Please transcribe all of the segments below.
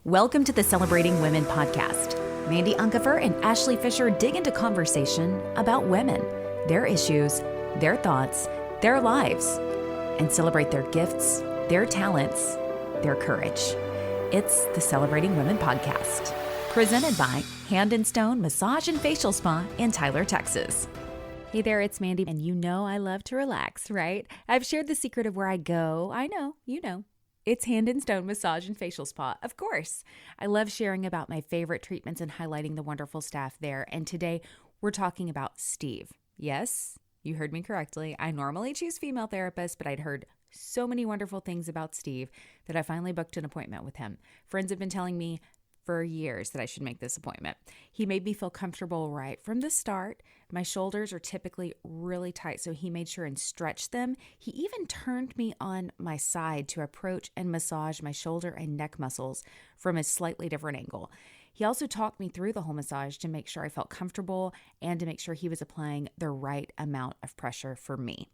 Welcome to the Celebrating Women podcast. Mandee Montana and Ashley Fisher dig into conversation about women, their issues, their thoughts, their lives, and celebrate their gifts, their talents, their courage. It's the Celebrating Women podcast, presented by Hand and Stone Massage and Facial Spa in Tyler, Texas. Hey there, it's Mandee, and you know I love to relax, right? I've shared the secret of where I go. I know, you know. It's Hand and Stone Massage and Facial Spa, of course. I love sharing about my favorite treatments and highlighting the wonderful staff there. And today we're talking about Steve. Yes, you heard me correctly. I normally choose female therapists, but I'd heard so many wonderful things about Steve that I finally booked an appointment with him. Friends have been telling me for years that I should make this appointment. He made me feel comfortable right from the start. My shoulders are typically really tight, so he made sure and stretched them. He even turned me on my side to approach and massage my shoulder and neck muscles from a slightly different angle. He also talked me through the whole massage to make sure I felt comfortable and to make sure he was applying the right amount of pressure for me.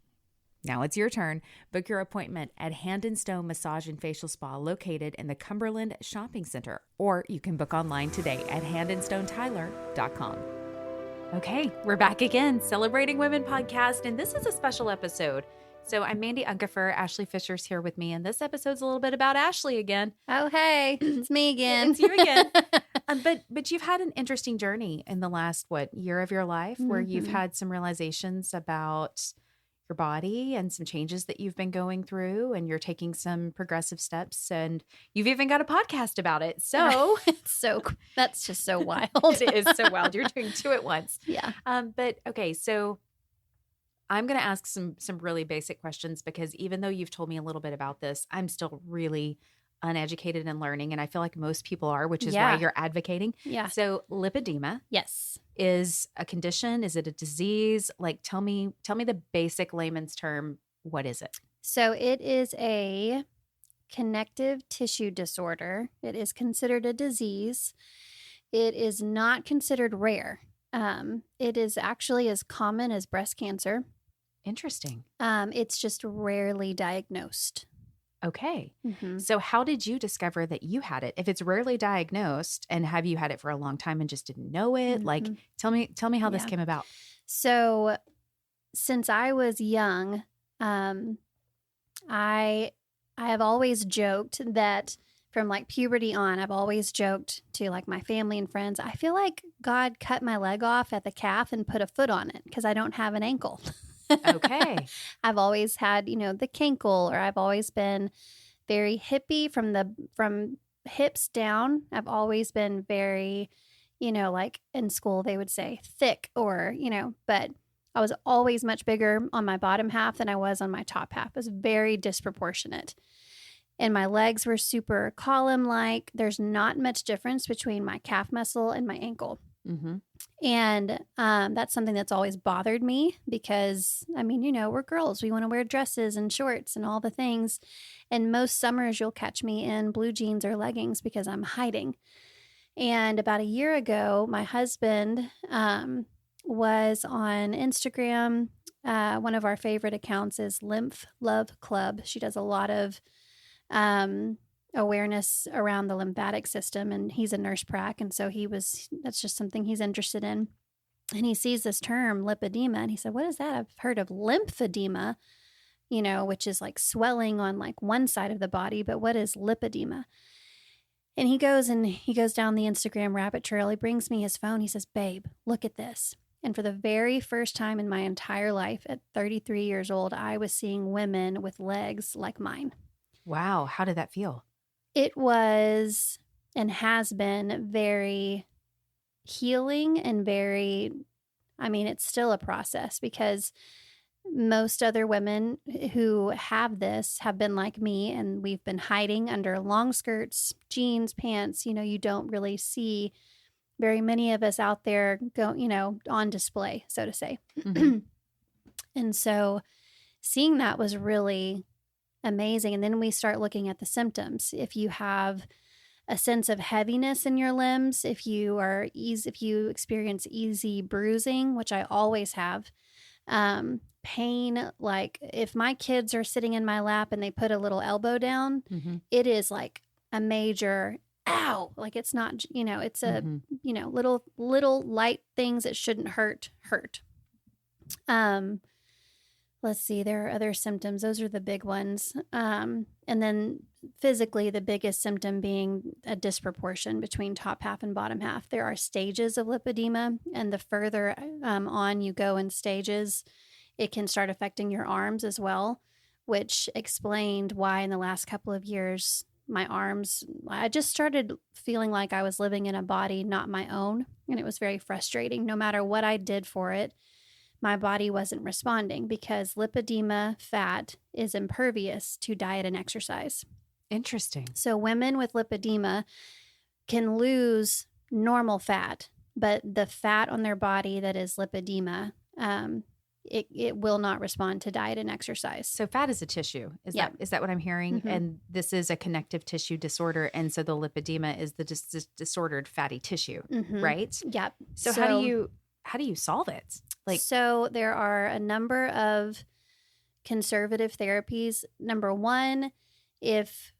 Now it's your turn. Book your appointment at Hand and Stone Massage and Facial Spa located in the Cumberland Shopping Center, or you can book online today at handandstonetyler.com. Okay, we're back again, Celebrating Women podcast, and this is a special episode. So I'm Mandee Montana. Ashley Fisher's here with me, and this episode's a little bit about Ashley again. Oh, hey, it's me again. It's you again. But you've had an interesting journey in the last, year of your life where you've had some realizations about your body and some changes that you've been going through, and you're taking some progressive steps, and you've even got a podcast about it. So That's just so wild. It is so wild. You're doing two at once. Yeah. But okay, so I'm going to ask some really basic questions because even though you've told me a little bit about this, I'm still really uneducated and learning, and I feel like most people are, which is why you're advocating. Yeah. So lipedema. Yes. Is a condition? Is it a disease? Like, tell me the basic layman's term. What is it? So it is a connective tissue disorder. It is considered a disease. It is not considered rare. It is actually as common as breast cancer. Interesting. It's just rarely diagnosed. Okay. Mm-hmm. So how did you discover that you had it? If it's rarely diagnosed, and have you had it for a long time and just didn't know it? Mm-hmm. Like, tell me how this came about. So since I was young, I have always joked that from like puberty on, I've always joked to like my family and friends, I feel like God cut my leg off at the calf and put a foot on it because I don't have an ankle. Okay. I've always had, the cankle, or I've always been very hippie from hips down. I've always been very, like in school they would say thick, or, but I was always much bigger on my bottom half than I was on my top half. It was very disproportionate. And my legs were super column-like. There's not much difference between my calf muscle and my ankle. Mm-hmm. And that's something that's always bothered me because, we're girls. We want to wear dresses and shorts and all the things. And most summers you'll catch me in blue jeans or leggings because I'm hiding. And about a year ago, my husband was on Instagram. One of our favorite accounts is Lymph Love Club. She does a lot of awareness around the lymphatic system, and he's a nurse prac, and so that's just something he's interested in. And he sees this term lipedema, and he said, "What is that? I've heard of lymphedema, which is like swelling on like one side of the body, but what is lipedema?" And he goes down the Instagram rabbit trail. He brings me his phone. He says, "Babe, look at this." And for the very first time in my entire life, at 33 years old, I was seeing women with legs like mine. Wow. How did that feel? It was and has been very healing and it's still a process because most other women who have this have been like me, and we've been hiding under long skirts, jeans, pants. You don't really see very many of us out there go, on display, so to say. Mm-hmm. And so seeing that was really amazing. And then we start looking at the symptoms. If you have a sense of heaviness in your limbs, if you experience easy bruising, which I always have, pain, like if my kids are sitting in my lap and they put a little elbow down, it is like a major ow, like it's not, it's a, Mm-hmm. little light things that shouldn't hurt. Let's see, there are other symptoms. Those are the big ones. And then physically, the biggest symptom being a disproportion between top half and bottom half. There are stages of lipedema, and the further on you go in stages, it can start affecting your arms as well, which explained why in the last couple of years, my arms, I just started feeling like I was living in a body not my own. And it was very frustrating. No matter what I did for it, my body wasn't responding because lipedema fat is impervious to diet and exercise. Interesting. So women with lipedema can lose normal fat, but the fat on their body that is lipedema, it will not respond to diet and exercise. So fat is a tissue. Is that what I'm hearing? Mm-hmm. And this is a connective tissue disorder. And so the lipedema is the disordered fatty tissue, right? Yep. So how do you solve it? So there are a number of conservative therapies. Number one, if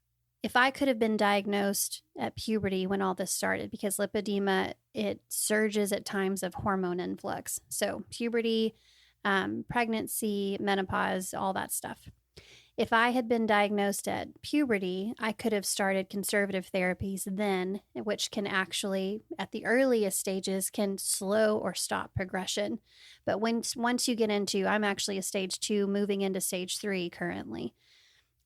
I could have been diagnosed at puberty when all this started, because lipedema, it surges at times of hormone influx. So puberty, pregnancy, menopause, all that stuff. If I had been diagnosed at puberty, I could have started conservative therapies then, which can actually, at the earliest stages, can slow or stop progression. But once you get into, I'm actually a stage 2, moving into stage 3 currently.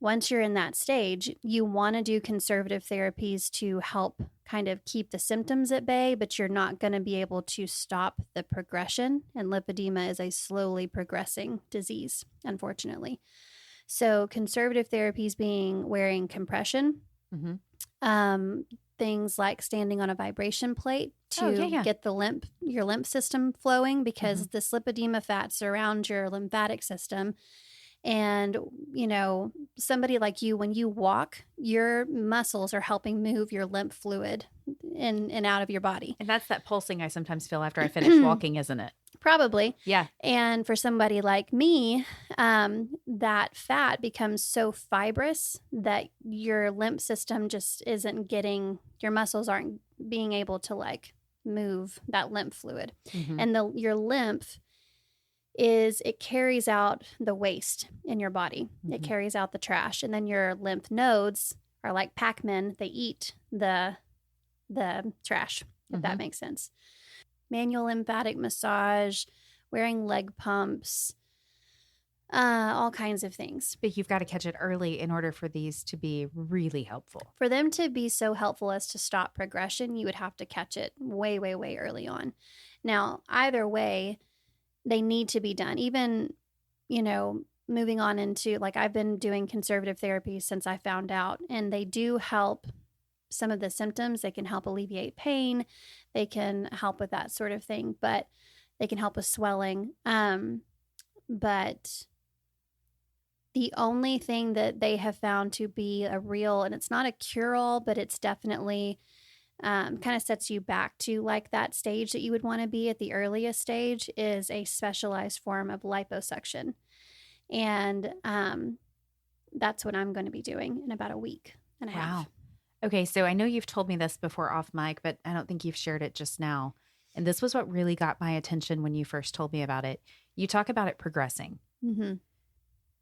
Once you're in that stage, you want to do conservative therapies to help kind of keep the symptoms at bay, but you're not going to be able to stop the progression. And lipedema is a slowly progressing disease, unfortunately. So conservative therapies being wearing compression, things like standing on a vibration plate to get your lymph system flowing, because this lipedema fat surrounds your lymphatic system. And, somebody like you, when you walk, your muscles are helping move your lymph fluid in and out of your body. And that's that pulsing I sometimes feel after I finish walking, isn't it? Probably. Yeah. And for somebody like me, that fat becomes so fibrous that your lymph system just isn't getting, your muscles aren't being able to move that lymph fluid. And your lymph it carries out the waste in your body. It carries out the trash. And then your lymph nodes are like Pac-Man. They eat the trash, if that makes sense. Manual lymphatic massage, wearing leg pumps, all kinds of things. But you've got to catch it early in order for these to be really helpful. For them to be so helpful as to stop progression, you would have to catch it way, way, way early on. Now, either way, they need to be done. Even, moving on into, I've been doing conservative therapy since I found out, and they do help some of the symptoms. They can help alleviate pain. They can help with that sort of thing, but they can help with swelling. But the only thing that they have found to be a real, and it's not a cure-all, but it's definitely kind of sets you back to that stage that you would want to be at the earliest stage, is a specialized form of liposuction. And that's what I'm going to be doing in about a week and a half. Wow. Okay, so I know you've told me this before off mic, but I don't think you've shared it just now. And this was what really got my attention when you first told me about it. You talk about it progressing.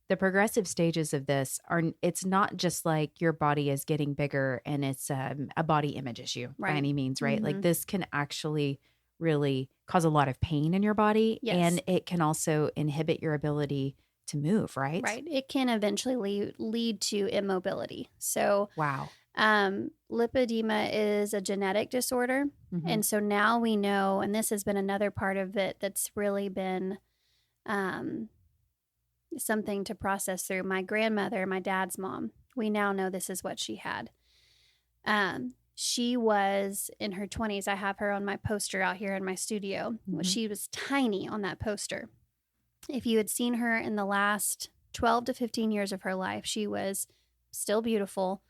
The progressive stages of this it's not just like your body is getting bigger and it's a body image issue by any means, right? This can actually really cause a lot of pain in your body. Yes. And it can also inhibit your ability to move, right? Right. It can eventually lead to immobility. So, wow. Lipedema is a genetic disorder. And so now we know, and this has been another part of it that's really been something to process through. My grandmother, my dad's mom, we now know this is what she had. She was in her 20s. I have her on my poster out here in my studio. She was tiny on that poster. If you had seen her in the last 12 to 15 years of her life, she was still beautiful.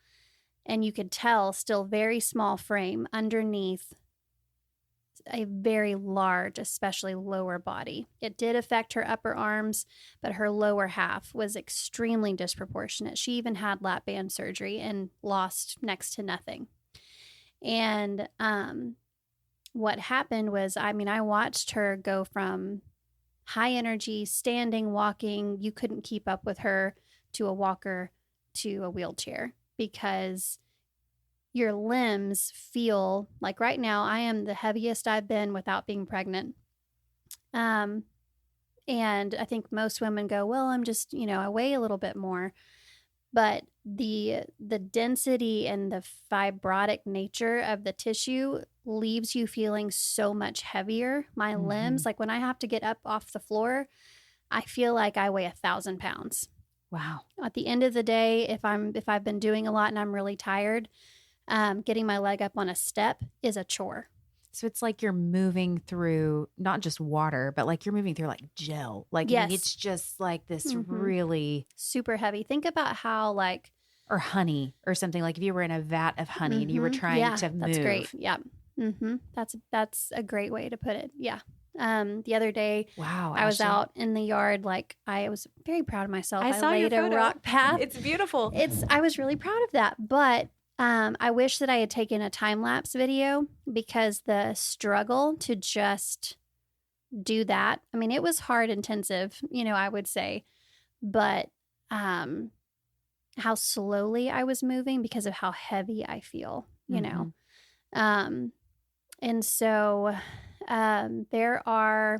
And you could tell, still very small frame underneath a very large, especially lower body. It did affect her upper arms, but her lower half was extremely disproportionate. She even had lap band surgery and lost next to nothing. And what happened was, I mean, I watched her go from high energy, standing, walking, you couldn't keep up with her, to a walker, to a wheelchair, because your limbs feel like right now I am the heaviest I've been without being pregnant. And I think most women go, well, I'm just, I weigh a little bit more. But the density and the fibrotic nature of the tissue leaves you feeling so much heavier. My limbs, like when I have to get up off the floor, I feel like I weigh 1,000 pounds. Wow. At the end of the day, if I've been doing a lot and I'm really tired, getting my leg up on a step is a chore. So it's like you're moving through not just water, but like you're moving through like gel. Like, yes. I mean, it's just like this really super heavy. Think about how like, or honey or something, like if you were in a vat of honey and you were trying to move. That's great. Yeah. That's a great way to put it. Yeah. The other day, wow, I was out in the yard. Like I was very proud of myself. I saw laid your a photo. rock path. It's beautiful. I was really proud of that. But I wish that I had taken a time lapse video, because the struggle to just do that, I mean, it was hard, intensive, I would say, but how slowly I was moving because of how heavy I feel, you know. And so there are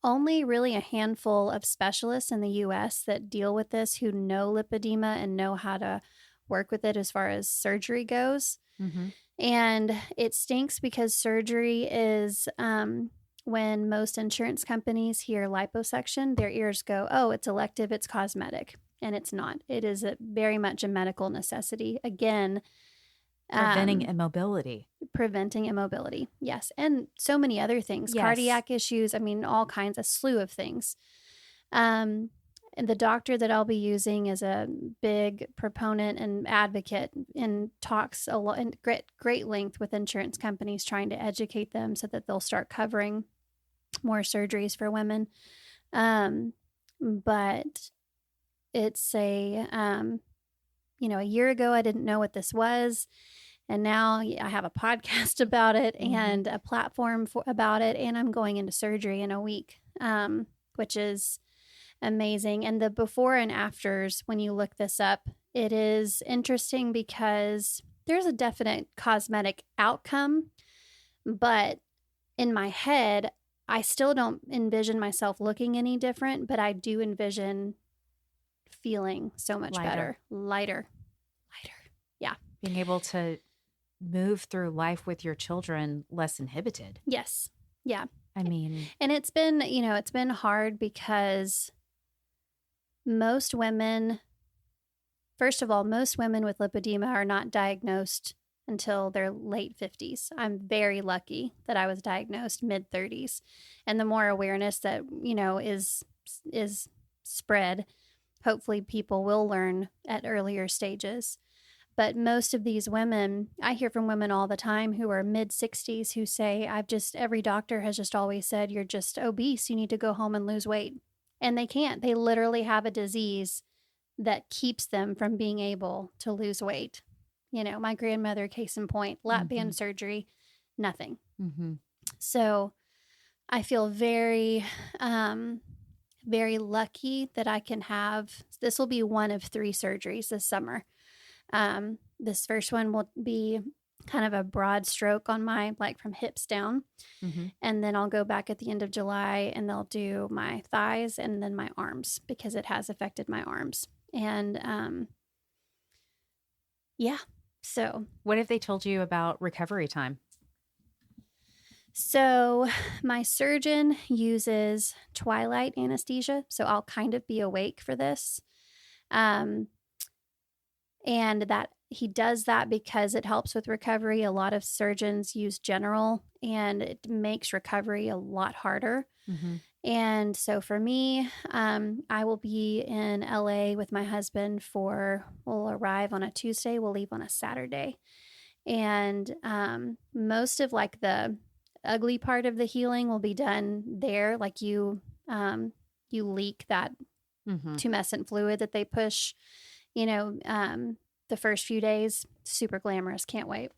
only really a handful of specialists in the U.S. that deal with this, who know lipedema and know how to work with it as far as surgery goes. And it stinks because surgery is when most insurance companies hear liposuction, their ears go, oh, it's elective, it's cosmetic. And it's not. It is very much a medical necessity. Again, preventing immobility. Preventing immobility, yes. And so many other things, yes. Cardiac issues, I mean, all kinds, a slew of things. And the doctor that I'll be using is a big proponent and advocate, and talks a lot in great length with insurance companies, trying to educate them so that they'll start covering more surgeries for women. But it's a year ago, I didn't know what this was. And now I have a podcast about it and a platform about it. And I'm going into surgery in a week, which is amazing. And the before and afters, when you look this up, it is interesting because there's a definite cosmetic outcome. But in my head, I still don't envision myself looking any different, but I do envision feeling so much better. Lighter. Yeah. Being able to move through life with your children less inhibited. Yes. Yeah. I mean, and it's been hard because most women with lipedema are not diagnosed until their late 50s. I'm very lucky that I was diagnosed mid 30s. And the more awareness that, is spread, hopefully people will learn at earlier stages. But most of these women, I hear from women all the time who are mid 60s who say, every doctor has just always said, you're just obese. You need to go home and lose weight. And they can't. They literally have a disease that keeps them from being able to lose weight. My grandmother, case in point, lap band surgery, nothing. So I feel very, very lucky that I can have, this will be one of 3 surgeries this summer. This first one will be kind of a broad stroke on my, like from hips down. And then I'll go back at the end of July and they'll do my thighs and then my arms, because it has affected my arms. And, yeah. So what if they told you about recovery time? So my surgeon uses twilight anesthesia. So I'll kind of be awake for this. And that he does that because it helps with recovery. A lot of surgeons use general and it makes recovery a lot harder. And so for me, I will be in LA with my husband we'll arrive on a Tuesday. We'll leave on a Saturday. And most of like the ugly part of the healing will be done there. Like you leak that tumescent fluid that they push, the first few days. super glamorous. Can't wait.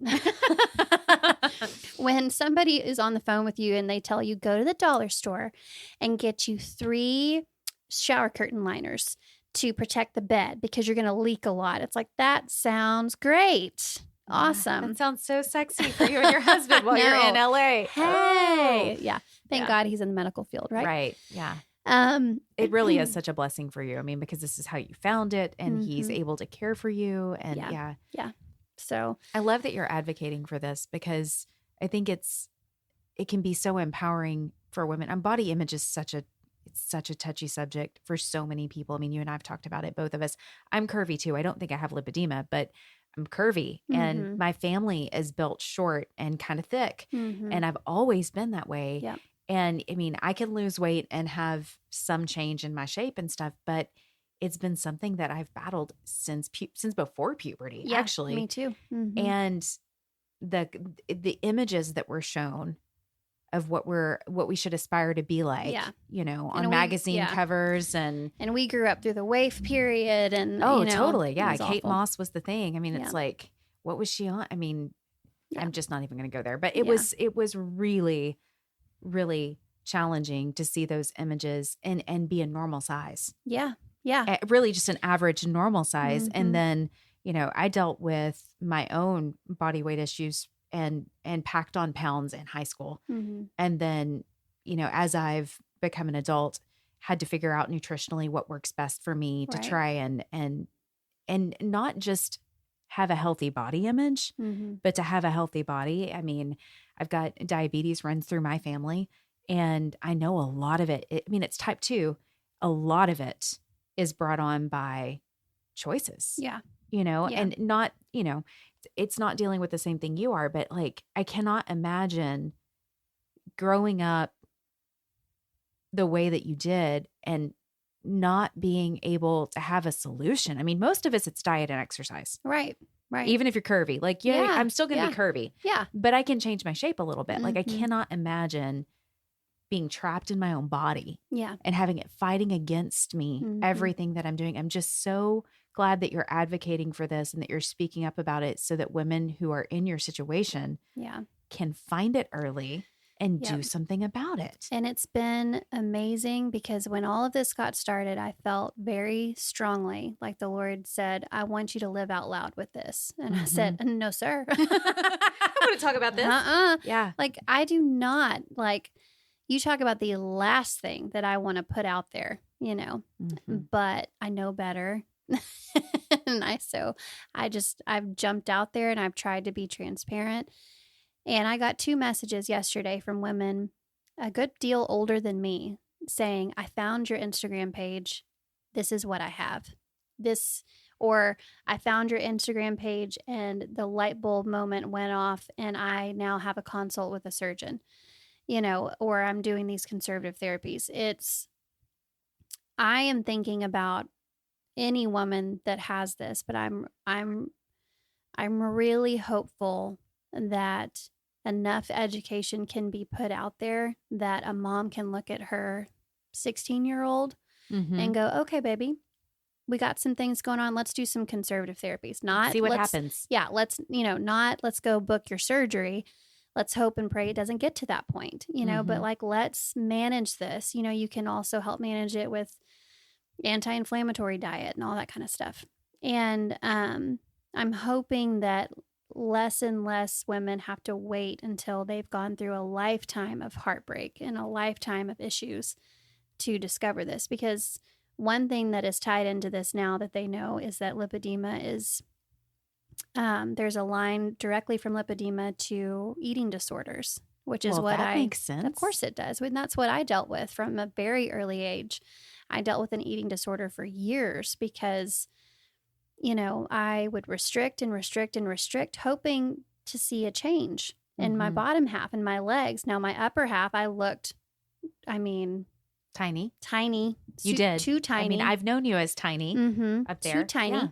When somebody is on the phone with you and they tell you, go to the dollar store and get you 3 shower curtain liners to protect the bed because you're going to leak a lot. It's like, that sounds great. Awesome. That sounds so sexy for you and your husband while you're in LA. Hey. Oh. Yeah. Thank God he's in the medical field, right? Right. Yeah. It really is such a blessing for you. I mean, because this is how you found it and he's able to care for you. And yeah. So I love that you're advocating for this because I think it can be so empowering for women. And body image is such a touchy subject for so many people. I mean, you and I have talked about it, both of us. I'm curvy too. I don't think I have lipedema, but I'm curvy and my family is built short and kind of thick. And I've always been that way. Yeah. And I mean, I can lose weight and have some change in my shape and stuff, but it's been something that I've battled since before puberty, actually. Me too. And the images that were shown of what we should aspire to be like, you know, on magazine covers and we grew up through the waif period and totally. Yeah. Kate awful. Moss was the thing. I mean, it's like, what was she on? I mean, I'm just not even going to go there, but it was really, really challenging to see those images and be a normal size. Yeah. Yeah. Really just an average normal size. And then, you know, I dealt with my own body weight issues and packed on pounds in high school. And then, you know, as I've become an adult, had to figure out nutritionally what works best for me to try and not just have a healthy body image, but to have a healthy body. I mean, I've got diabetes runs through my family and I know a lot of it. I mean, it's type 2. A lot of it is brought on by choices. Yeah. You know, and not, you know, it's not dealing with the same thing you are, but like, I cannot imagine growing up the way that you did and not being able to have a solution. I mean, most of us, it's diet and exercise. Right. Right. Even if you're curvy, like, I'm still going to be curvy. Yeah. But I can change my shape a little bit. Like, I cannot imagine being trapped in my own body. Yeah. And having it fighting against me, everything that I'm doing. I'm just so glad that you're advocating for this and that you're speaking up about it so that women who are in your situation can find it early and do something about it. And it's been amazing because when all of this got started, I felt very strongly like the Lord said, I want you to live out loud with this. And I said, no, sir. I want to talk about this. Yeah. Like, I do not. Like, you talk about the last thing that I want to put out there, you know, but I know better. And I've jumped out there and I've tried to be transparent. And I got 2 messages yesterday from women a good deal older than me saying, I found your Instagram page. This is what I have. Or I found your Instagram page and the light bulb moment went off and I now have a consult with a surgeon, you know, or I'm doing these conservative therapies. I am thinking about any woman that has this, but I'm really hopeful that enough education can be put out there that a mom can look at her 16-year-old and go, okay, baby, we got some things going on. Let's do some conservative therapies. Not see what happens. Yeah. Let's go book your surgery. Let's hope and pray it doesn't get to that point, you know, but like, let's manage this. You know, you can also help manage it with anti-inflammatory diet and all that kind of stuff. And I'm hoping that less and less women have to wait until they've gone through a lifetime of heartbreak and a lifetime of issues to discover this. Because one thing that is tied into this now that they know is that lipedema is, there's a line directly from lipedema to eating disorders, which is that makes sense. Of course it does. And that's what I dealt with from a very early age. I dealt with an eating disorder for years because, you know, I would restrict and restrict and restrict, hoping to see a change in my bottom half and my legs. Now, my upper half, I looked, tiny. You did. Too tiny. I mean, I've known you as tiny up there. Too tiny.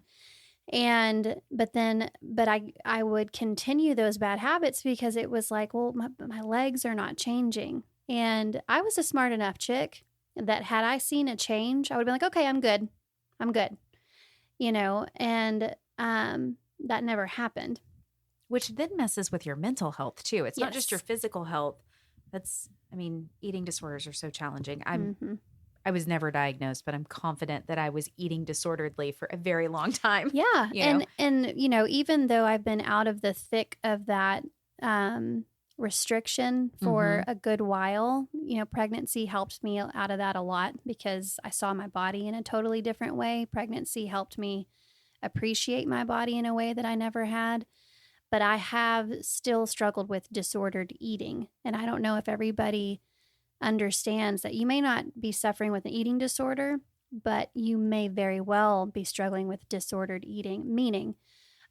Yeah. But I would continue those bad habits because it was like, well, my legs are not changing. And I was a smart enough chick that had I seen a change, I would have been like, okay, I'm good. You know, and that never happened. Which then messes with your mental health too. It's not just your Yes. physical health. Eating disorders are so challenging. Mm-hmm. I was never diagnosed, but I'm confident that I was eating disorderly for a very long time. Yeah. You know? And, even though I've been out of the thick of that restriction for a good while, pregnancy helped me out of that a lot because I saw my body in a totally different way. Pregnancy helped me appreciate my body in a way that I never had. But I have still struggled with disordered eating. And I don't know if everybody understands that you may not be suffering with an eating disorder, but you may very well be struggling with disordered eating, meaning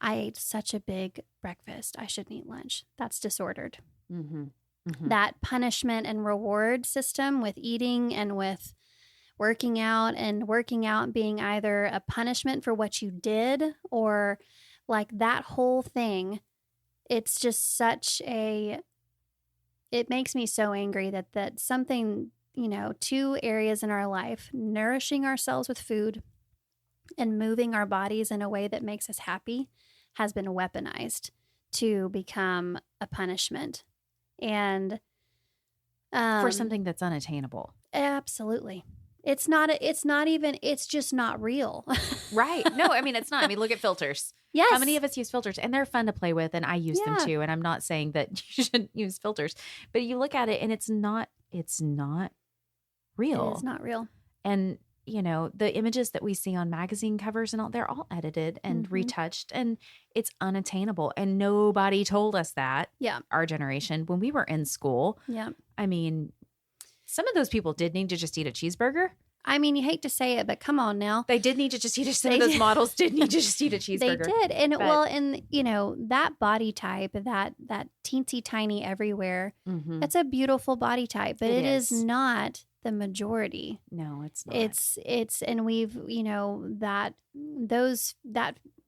I ate such a big breakfast, I shouldn't eat lunch. That's disordered. Mm-hmm. Mm-hmm. That punishment and reward system with eating and with working out being either a punishment for what you did or like that whole thing, it's just it makes me so angry that something, 2 areas in our life, nourishing ourselves with food and moving our bodies in a way that makes us happy, has been weaponized to become a punishment. And for something that's unattainable. Absolutely. It's just not real. Right. No, it's not. Look at filters. Yes. How many of us use filters? And they're fun to play with, and I use them too. And I'm not saying that you shouldn't use filters, but you look at it and it's not real. It is not real. And, the images that we see on magazine covers and all, they're all edited and retouched, and it's unattainable. And nobody told us that. Yeah. Our generation, when we were in school. Yeah. Some of those people did need to just eat a cheeseburger. You hate to say it, but come on now. They did need to just eat some of those models did need to just eat a cheeseburger. They did. And that body type, that teensy tiny everywhere, that's a beautiful body type, but it is not the majority. No, it's not. It's and we've,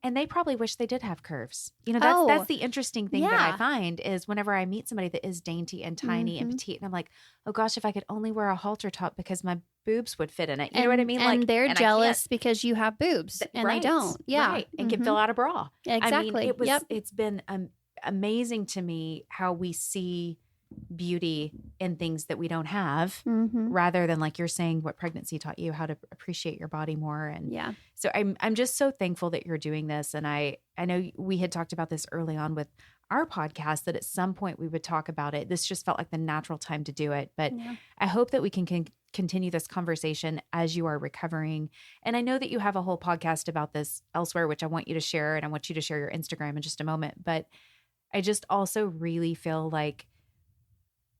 and they probably wish they did have curves. That's the interesting thing that I find is whenever I meet somebody that is dainty and tiny and petite, and I'm like, oh gosh, if I could only wear a halter top because my boobs would fit in it. You know what I mean? And they're jealous because you have boobs and they don't. Yeah. Right. And can fill out a bra. Exactly. It's been amazing to me how we see beauty in things that we don't have rather than, like you're saying, what pregnancy taught you, how to appreciate your body more. And so I'm just so thankful that you're doing this. And I know we had talked about this early on with our podcast, that at some point we would talk about it. This just felt like the natural time to do it. But I hope that we can continue this conversation as you are recovering. And I know that you have a whole podcast about this elsewhere, which I want you to share, and I want you to share your Instagram in just a moment. But I just also really feel like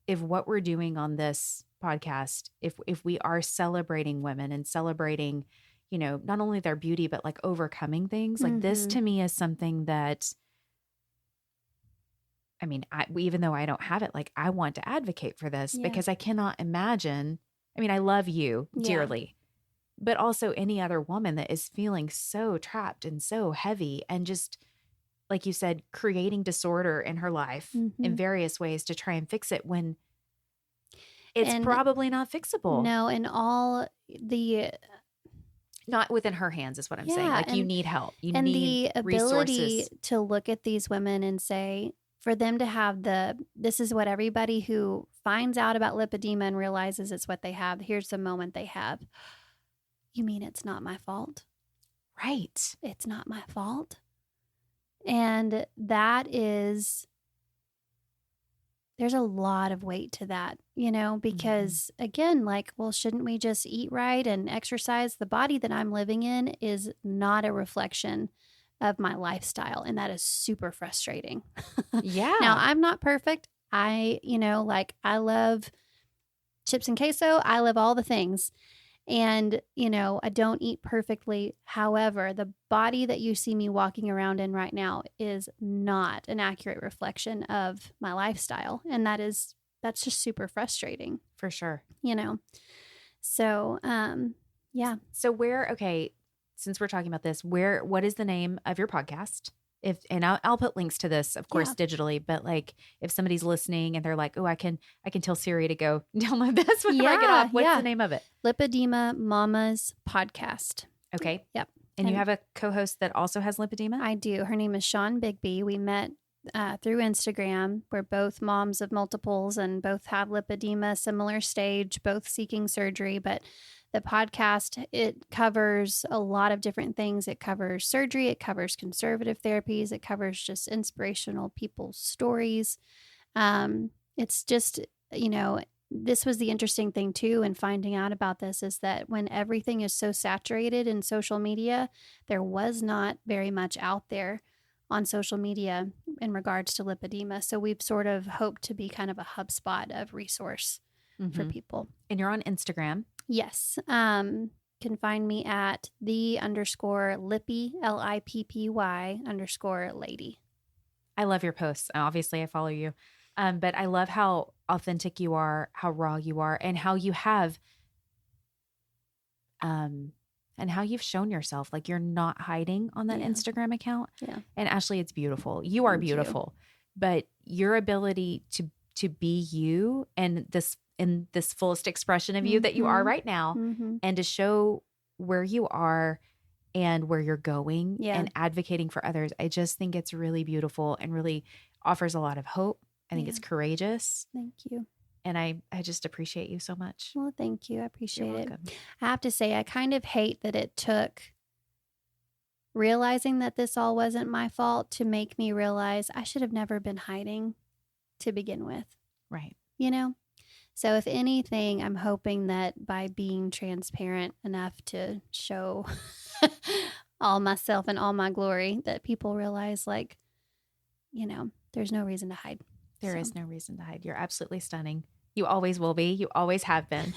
if what we're doing on this podcast, if we are celebrating women and celebrating, not only their beauty, but like overcoming things, like this to me is something that, even though I don't have it, like I want to advocate for this because I cannot imagine. I love you dearly, but also any other woman that is feeling so trapped and so heavy and just, like you said, creating disorder in her life in various ways to try and fix it when it's probably not fixable. No, and all the... Not within her hands is what I'm saying. Like you need help. You need the ability resources. To look at these women and say, for them to have this is what everybody who finds out about lipedema and realizes it's what they have, here's the moment they have. You mean it's not my fault? Right. It's not my fault. And there's a lot of weight to that, because again, like, well, shouldn't we just eat right and exercise? The body that I'm living in is not a reflection of my lifestyle. And that is super frustrating. Yeah. Now, I'm not perfect. I love chips and queso. I love all the things. And, I don't eat perfectly. However, the body that you see me walking around in right now is not an accurate reflection of my lifestyle. And that's just super frustrating. For sure. So, yeah. So since we're talking about this, what is the name of your podcast? And I'll put links to this, of course, digitally, but like if somebody's listening and they're like, oh, I can tell Siri to go download this whenever I get off. What's the name of it? Lipedema Mama's Podcast. Okay. Yep. And you have a co-host that also has lipedema? I do. Her name is Shawn Bigby. We met through Instagram. We're both moms of multiples and both have lipedema, similar stage, both seeking surgery. But the podcast, it covers a lot of different things. It covers surgery. It covers conservative therapies. It covers just inspirational people's stories. It's just, this was the interesting thing too, and finding out about this is that when everything is so saturated in social media, there was not very much out there on social media in regards to lipedema. So we've sort of hoped to be kind of a HubSpot of resource for people. And you're on Instagram. Yes. Can find me at _Lippy, LIPPY_lady. I love your posts. Obviously, I follow you. But I love how authentic you are, how raw you are, and how you have, and how you've shown yourself. Like, you're not hiding on that Instagram account. Yeah. And Ashley, it's beautiful. You are beautiful, but your ability to be you and this fullest expression of you that you are right now, and to show where you are and where you're going and advocating for others. I just think it's really beautiful and really offers a lot of hope. I think it's courageous. Thank you. And I just appreciate you so much. Well, thank you. I appreciate it. Welcome. I have to say, I kind of hate that it took realizing that this all wasn't my fault to make me realize I should have never been hiding to begin with. Right. So if anything, I'm hoping that by being transparent enough to show all myself and all my glory, that people realize, there's no reason to hide. There is no reason to hide. You're absolutely stunning. You always will be. You always have been.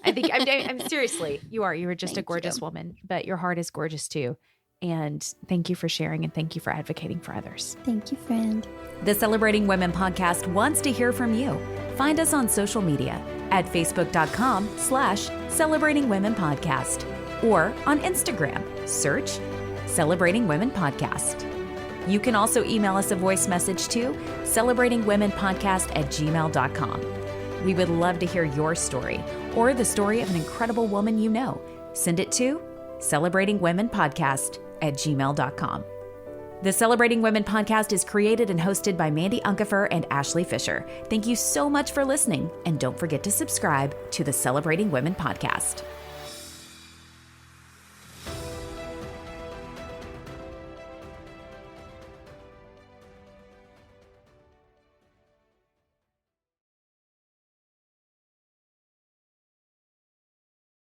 I think, I'm seriously, you are. You are just a gorgeous woman, but your heart is gorgeous too. And thank you for sharing, and thank you for advocating for others. Thank you, friend. The Celebrating Women podcast wants to hear from you. Find us on social media at facebook.com/Celebrating Women Podcast, or on Instagram, search Celebrating Women Podcast. You can also email us a voice message to celebratingwomenpodcast@gmail.com. We would love to hear your story or the story of an incredible woman you know. Send it to celebratingwomenpodcast@gmail.com. The Celebrating Women podcast is created and hosted by Mandee Montana and Ashley Fisher. Thank you so much for listening, and don't forget to subscribe to the Celebrating Women podcast.